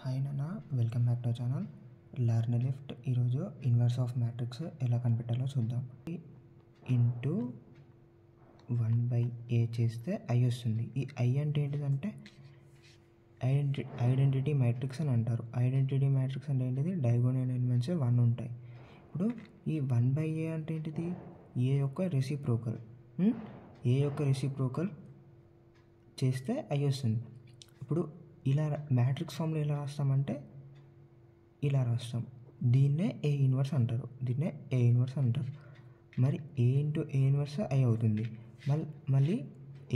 Hi నాన్న, welcome back to channel learn lift. ఈరోజు inverse of matrix ఎలా కనిపెట్టాలో చూద్దాం. ఇంటూ 1/a చేస్తే ఐ వస్తుంది. ఈ ఐ అంటే ఏంటిదంటే ఐడెంటిటీ మ్యాట్రిక్స్ అని అంటారు. ఐడెంటిటీ మ్యాట్రిక్స్ అంటే ఏంటిది? డయాగోనల్ ఎలిమెంట్స్ 1 ఉంటాయి. ఇప్పుడు ఈ 1/a అంటే ఏంటిది? ఏ యొక్క రెసిప్రోకల్. ఏ యొక్క రెసిప్రోకల్ చేస్తే ఐ వస్తుంది. ఇప్పుడు ఇలా మ్యాట్రిక్స్ ఫామ్లో ఎలా రాస్తామంటే ఇలా రాస్తాం. దీన్నే ఏ ఇన్వర్స్ అంటారు. మరి ఏ ఇంటూ ఏ ఇన్వర్స్ ఐ అవుతుంది. మళ్ళీ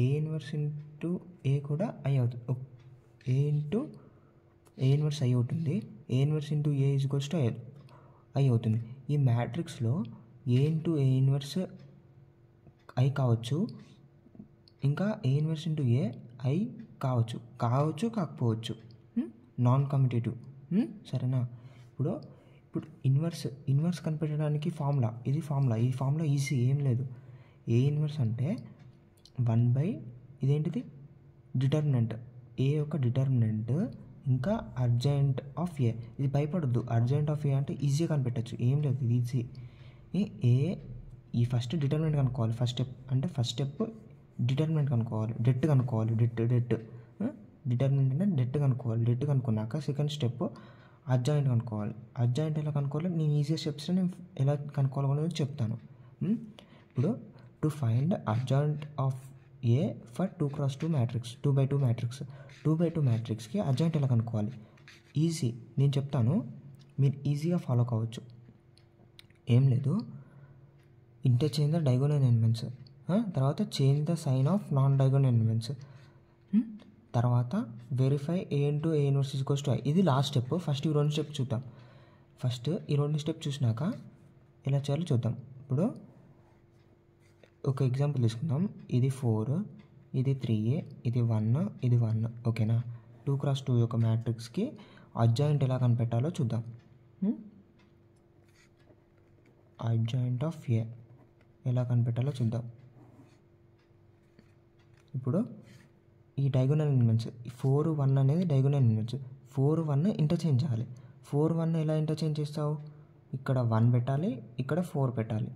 ఏ ఇన్వర్స్ ఇంటూ ఏ కూడా ఐ అవుతుంది. ఏ ఇంటూ ఏ ఇన్వర్స్ ఐ అవుతుంది. ఏ inverse into A equals to I అవుతుంది. ఈ మ్యాట్రిక్స్లో ఏ ఇంటూ ఏ ఇన్వర్స్ ఐ కావచ్చు, ఇంకా ఏ ఇన్వర్స్ ఇంటూ ఏ ఐ కావచ్చు కాకపోవచ్చు. Non commutative. సరేనా? ఇప్పుడు ఇన్వర్స్ కనిపెట్టడానికి ఫార్ములా ఈ ఫార్ములా ఈజీ, ఏం లేదు. ఏ ఇన్వర్స్ అంటే 1/, ఇదేంటిది? డిటర్మినెంట్. ఏ యొక్క డిటర్మినెంట్ ఇంకా అర్జెంట్ ఆఫ్ ఏ. ఇది భయపడద్దు. అర్జెంట్ ఆఫ్ ఏ అంటే ఈజీగా కనిపెట్టచ్చు, ఏం లేదు, ఇది ఈజీ. ఈ ఫస్ట్ డిటర్మినెంట్ కనుక్కోవాలి. ఫస్ట్ స్టెప్ డిటర్మినెంట్ కనుక్కోవాలి. డెట్ డిటర్మినెంట్ అంటే డెట్ కనుక్కున్నాక సెకండ్ స్టెప్ అడ్జాయింట్ కనుక్కోవాలి. అడ్జాయింట్ ఎలా కనుక్కోవాలి నేను ఈజీ స్టెప్స్ నేను ఎలా కనుక్కోవాలో కూడా చెప్తాను. ఇప్పుడు to find adjoint of A for 2x2 matrix, 2x2 matrix. 2x2 మ్యాట్రిక్స్కి అడ్జాయింట్ ఎలా కనుక్కోవాలి? ఈజీ, నేను చెప్తాను, మీరు ఈజీగా ఫాలో కావచ్చు. ఏం లేదు, ఇంటర్చేంజ్ ద డయాగోనల్ ఎలిమెంట్స్, తర్వాత change the sign of non diagonal elements, తర్వాత verify A into A inverse equals to I. ఇది లాస్ట్ స్టెప్. ఫస్ట్ ఈ 2 స్టెప్ చూద్దాం. ఈ 2 స్టెప్ చూసినాక ఎలా చేయాలో చూద్దాం. ఇప్పుడు ఒక ఎగ్జాంపుల్ తీసుకుందాం. ఇది 4, ఇది 3a, ఇది 1, ఇది 1. ఓకేనా? 2x2 యొక్క మ్యాట్రిక్స్కి అడ్జాయింట్ ఎలా కనిపెట్టాలో చూద్దాం. అడ్జాయింట్ ఆఫ్ ఏ ఎలా కనిపెట్టాలో చూద్దాం. ఇప్పుడు ఈ డయాగోనల్ ఎలిమెంట్స్ 4, 1 అనేది డయాగోనల్ ఎలిమెంట్స్. 4, 1 ఇంటర్చేంజ్ చేయాలి. 4, 1 ఎలా ఇంటర్చేంజ్ చేస్తావు? ఇక్కడ 1 పెట్టాలి, ఇక్కడ 4 పెట్టాలి.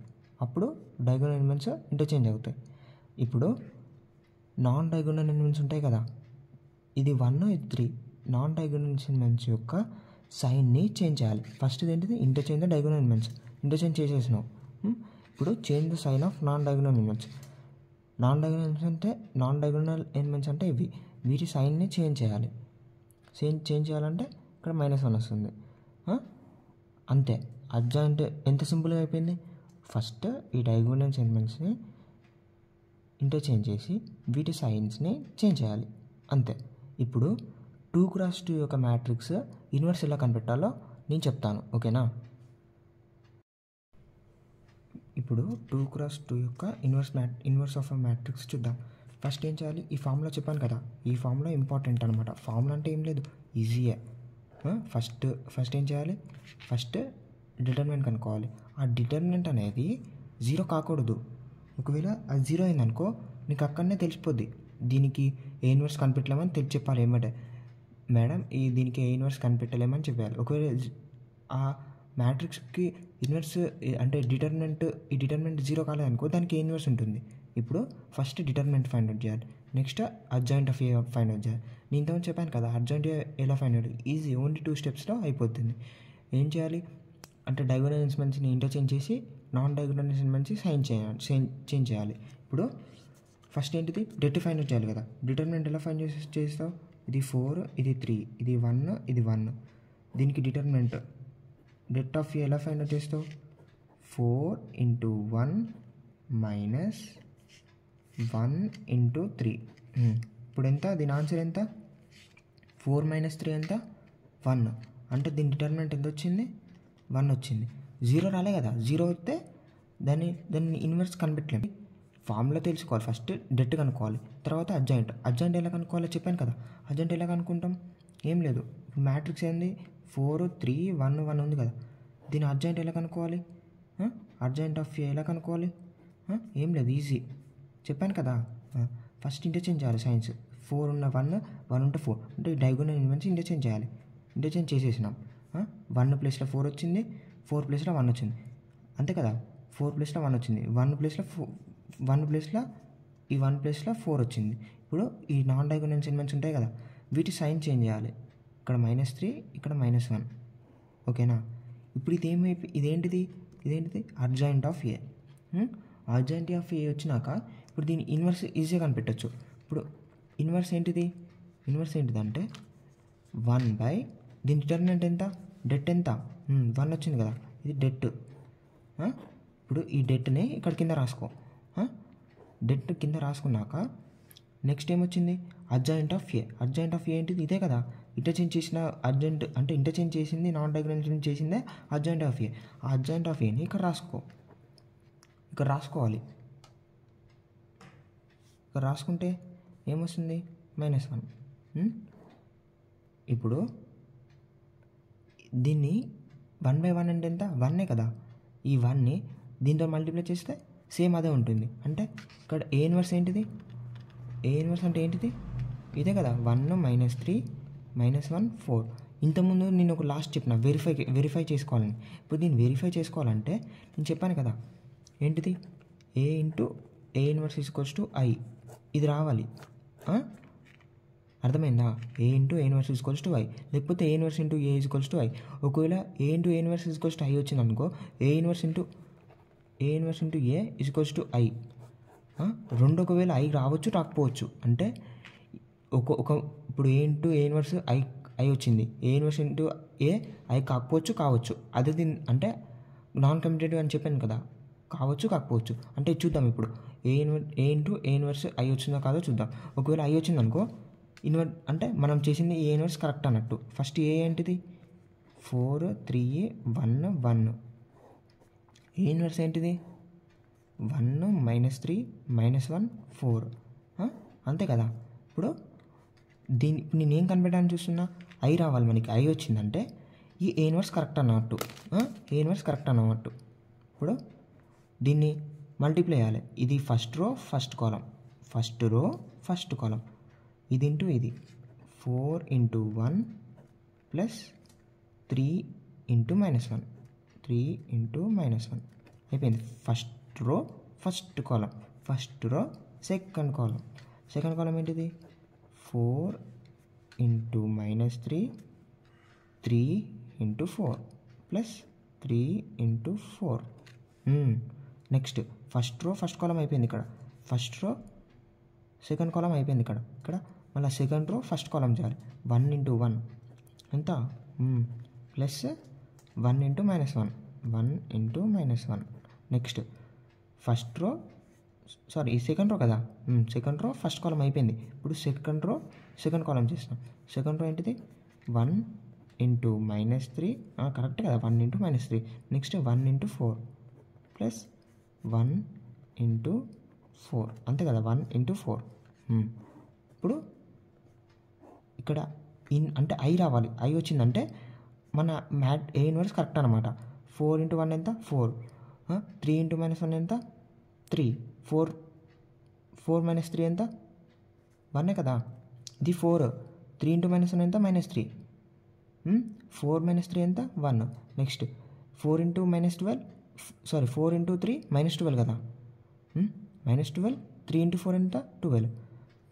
అప్పుడు డయాగోనల్ ఎలిమెంట్స్ ఇంటర్చేంజ్ అవుతాయి. ఇప్పుడు నాన్ డయాగోనల్ ఎలిమెంట్స్ ఉంటాయి కదా, ఇది 1, ఇది 3. నాన్ డయాగోనల్ ఎలిమెంట్స్ యొక్క సైన్ని చేంజ్ చేయాలి. ఫస్ట్ ఏంటిది? Interchange the diagonal elements. Interchange చేసేసినావు. ఇప్పుడు change the sign of non diagonal elements. Non diagonal elements అంటే ఇవి. వీటి సైన్ని చేంజ్ చేయాలి. చేంజ్ చేయాలంటే ఇక్కడ -1 వస్తుంది. అంతే. అడ్జాయింట్ ఎంత సింపుల్గా అయిపోయింది. ఫస్ట్ ఈ డయాగోనల్ ఎలిమెంట్స్ని ఇంటర్చేంజ్ చేసి వీటి సైన్స్ని చేంజ్ చేయాలి, అంతే. ఇప్పుడు 2x2 యొక్క మ్యాట్రిక్స్ ఇన్వర్స్ ఎలా కనిపెట్టాలో నేను చెప్తాను. ఓకేనా? ఇప్పుడు 2x2 యొక్క ఇన్వర్స్ ఆఫ్ మ్యాట్రిక్స్ చూద్దాం. ఫస్ట్ ఏం చేయాలి? ఈ ఫార్ములా చెప్పాను కదా, ఈ ఫార్ములా ఇంపార్టెంట్ అనమాట. ఫార్ములా అంటే ఏం లేదు, ఈజీయే. ఫస్ట్ ఏం చేయాలి? ఫస్ట్ డిటర్మినెంట్ కనుక్కోవాలి. ఆ డిటర్మినెంట్ అనేది 0 కాకూడదు. ఒకవేళ అది 0 అయిందనుకో నీకు అక్కడనే తెలిసిపోద్ది. దీనికి ఏ ఇన్వర్స్ కనిపెట్టలేమని చెప్పాలి. ఏమంటే మేడం దీనికి ఏ ఇన్వర్స్ కనిపెట్టలేమని చెప్పాలి. ఒకవేళ ఆ మ్యాట్రిక్స్కి ఇన్వర్స్ అంటే డిటర్మినెంట్ 0 కాలేదనుకో దానికి ఏ ఇన్వర్స్ ఉంటుంది. ఇప్పుడు ఫస్ట్ డిటర్మినెంట్ ఫైండ్ అవుట్ చేయాలి. Next adjoint of A find out చేయాలి. నేను ఇంతకుముందు చెప్పాను కదా, అడ్జాయింట్ ఎలా ఫైండ్ అవుట్, ఈజీ, ఓన్లీ 2 స్టెప్స్లో అయిపోతుంది. ఏం చేయాలి అంటే డయాగోనల్ ఎలిమెంట్స్ని ఇంటర్చేంజ్ చేసి నాన్ డయాగోనల్ ఎలిమెంట్స్ని చేంజ్ చేయాలి. ఇప్పుడు ఫస్ట్ ఏంటిది? డెట్ ఫైండ్ అవుట్ చేయాలి కదా. డిటర్మినెంట్ ఎలా ఫైండ్ చేస్తావు? ఇది 4, ఇది 3, ఇది 1, ఇది 1. దీనికి డిటర్మినెంట్ డెట్ ఆఫ్ ఏ ఎలా ఫైండ్ అవుట్ చేస్తావు? 4 × 1 - 1 × 3. ఇప్పుడు ఎంత? దీని ఆన్సర్ ఎంత? 4 - 3 ఎంత? 1. అంటే దీని డిటర్మినెంట్ ఎంత వచ్చింది? 1 వచ్చింది. 0 రాలే కదా. 0 వస్తే దాన్ని ఇన్వర్స్ కనిపెట్టలేము. ఫార్ములా తెలుసుకోవాలి. ఫస్ట్ డెట్ కనుక్కోవాలి, తర్వాత అడ్జాయింట్ ఎలా కనుక్కోవాలో చెప్పాను కదా. అడ్జాయింట్ ఎలా కనుక్కుంటాం? ఏం లేదు, మ్యాట్రిక్స్ ఏంది? 4, 3, 1, 1 ఉంది కదా. దీని అడ్జాయింట్ ఎలా కనుక్కోవాలి? అడ్జాయింట్ ఆఫ్ ఏ ఎలా కనుక్కోవాలి? ఏం లేదు, ఈజీ, చెప్పాను కదా. ఫస్ట్ ఇంటర్చేంజ్ చేయాలి సైన్స్. 4 ఉన్న 1 ఉంటే 4 అంటే డయాగోనల్ ఎలిమెంట్స్ ఇంటర్చేంజ్ చేయాలి. ఇంటర్చేంజ్ చేసేసినాం. 1 ప్లేస్లో 4 వచ్చింది, 4 ప్లేస్లో 1 వచ్చింది, అంతే కదా. 4 ప్లేస్లో 1 వచ్చింది, 1 ప్లేస్లో ఈ 1 ప్లేస్లో 4 వచ్చింది. ఇప్పుడు ఈ నాన్ డయాగోనల్ ఎలిమెంట్స్ ఉంటాయి కదా, వీటి సైన్ చేంజ్ చేయాలి. ఇక్కడ -3, ఇక్కడ -1, ఓకేనా. ఇప్పుడు ఇదేంటిది adjoint of A. Adjoint of A వచ్చినాక ఇప్పుడు దీని ఇన్వర్స్ ఈజీగా కనిపెట్టచ్చు. ఇప్పుడు ఇన్వర్స్ ఏంటిదంటే 1/, దీని డిటర్మినెంట్ ఎంత, డెట్ ఎంత, 1 వచ్చింది కదా, ఇది డెట్. ఇప్పుడు ఈ డెట్ని ఇక్కడ కింద రాసుకో. డెట్ కింద రాసుకున్నాక నెక్స్ట్ ఏమొచ్చింది, adjoint of A. Adjoint of A ఏంటిది, ఇదే కదా. ఇంటర్చేంజ్ చేసిన ఇంటర్చేంజ్ చేసింది, నాన్ డయాగోనల్ చేసిందే అడ్జాయింట్ ఆఫ్ ఏ. ఆ అడ్జాయింట్ ఆఫ్ ఏని ఇక్కడ రాసుకోవాలి. ఇక్కడ రాసుకుంటే ఏమొస్తుంది, -1. ఇప్పుడు దీన్ని 1/1 అంటే ఎంత, 1 కదా. ఈ 1ని దీంతో మల్టిప్లై చేస్తే సేమ్ అదే ఉంటుంది. అంటే ఇక్కడ ఏ ఇన్వర్స్ ఏంటిది, ఏ ఇన్వర్స్ అంటే ఏంటిది, ఇదే కదా. 1 -3 -1 4. ఇంతకుముందు నేను ఒక లాస్ట్ చెప్పిన వెరిఫై చేసుకోవాలని. ఇప్పుడు దీన్ని వెరిఫై చేసుకోవాలంటే నేను చెప్పాను కదా, ఏంటిది, A × A ఇన్వర్స్ = I, ఇది రావాలి. అర్థమైందా, A × A ఇన్వర్స్ = I, లేకపోతే A ఇన్వర్స్ × A = I. ఒకవేళ A × A ఇన్వర్స్ = I వచ్చింది అనుకో, A ఇన్వర్స్ × A = I. రెండు ఒకవేళ I రావచ్చు రాకపోవచ్చు. అంటే ఇప్పుడు A × A ఇన్వర్స్ I వచ్చింది, A ఇన్వర్స్ × A I కావచ్చు. అదే దీని అంటే నాన్ కమ్యూటేటివ్ అని చెప్పాను కదా, కావచ్చు కాకపోవచ్చు. అంటే చూద్దాం. ఇప్పుడు A × A ఇన్వర్స్ I వచ్చిందో కాదో చూద్దాం. ఒకవేళ I వచ్చింది అనుకో, అంటే మనం చేసింది A ఇన్వర్స్ కరెక్ట్ అన్నట్టు. ఫస్ట్ A ఏంటిది, 4 3 1 1. A ఇన్వర్స్ ఏంటిది, 1 -3 -1 4, అంతే కదా. ఇప్పుడు నేనేం కనిపెట్టడానికి చూస్తున్నా, I రావాలి మనకి. I వచ్చిందంటే ఈ A ఇన్వర్స్ కరెక్ట్ అన్నట్టు. A ఇన్వర్స్ కరెక్ట్ అన్నట్టు. ఇప్పుడు దీన్ని మల్టిప్లై చేయాలి. ఇది ఫస్ట్ రో ఫస్ట్ కాలం, ఇది ఇంటూ ఇది 4 × 1 + 3 × -1, 3 × -1 అయిపోయింది. First row first row second column ఏంటిది, 4 × -3 3 × 4 + 3 × 4. నెక్స్ట్ ఫస్ట్ రో ఫస్ట్ కాలం అయిపోయింది. ఇక్కడ ఫస్ట్ రో సెకండ్ కాలం అయిపోయింది. ఇక్కడ మళ్ళీ సెకండ్ రో ఫస్ట్ కాలం చేయాలి. 1 × 1 ఎంత, ప్లస్ 1 × -1, 1 × -1. నెక్స్ట్ ఫస్ట్ రో ఈ సెకండ్ రో కదా, సెకండ్ రో ఫస్ట్ కాలం అయిపోయింది. ఇప్పుడు సెకండ్ రో సెకండ్ కాలం చేస్తాం. సెకండ్ రో ఏంటిది, 1 × -3, కరెక్ట్ కదా, 1 × -3. నెక్స్ట్ 1 × 4 + 1 × 4, అంతే కదా, 1 × 4. ఇప్పుడు ఇక్కడ అంటే I రావాలి. I వచ్చిందంటే మన A ఇన్వర్స్ కరెక్ట్ అనమాట. 4 × 1 ఎంత, 4. 3 × -1 ఎంత, 3. 4 -3 ఎంత, 1 కదా. ఇది 4. 3 × -1 ఎంత, -3. 4 - 3 ఎంత, 1. నెక్స్ట్ 4 × -12 4 × 3 -12 కదా. -12. 3 × 4 ఎంత, 12.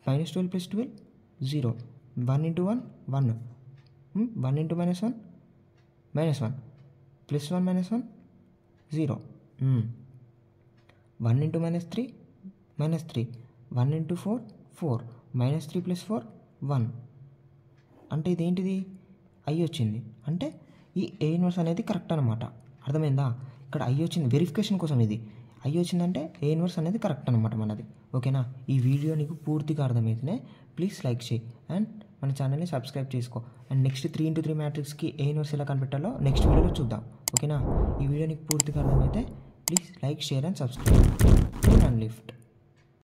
-12 + 12 0. 1 × 1 1. 1 × -1 -1 + 1 -1 0. 1 × -3 -3. 1 × 4 4. -3 + 4 1. అంటే ఇదేంటిది, I వచ్చింది. అంటే ఈ A ఇన్వర్స్ అనేది కరెక్ట్ అనమాట. అర్థమైందా. ఇక్కడ I వచ్చింది, వెరిఫికేషన్ కోసం ఇది. I వచ్చిందంటే A ఇన్వర్స్ అనేది కరెక్ట్ అనమాట మనది. ఓకేనా. ఈ వీడియో నీకు పూర్తిగా అర్థమైతేనే ప్లీజ్ లైక్ చేయి అండ్ మన ఛానల్ని సబ్స్క్రైబ్ చేసుకో. అండ్ నెక్స్ట్ 3 × 3 మ్యాట్రిక్స్కి A ఇన్వర్స్ ఎలా కనిపెట్టాలో నెక్స్ట్ వీడియోలో చూద్దాం. ఓకేనా. ఈ వీడియో నీకు పూర్తిగా అర్థమైతే please like, share and subscribe and lift.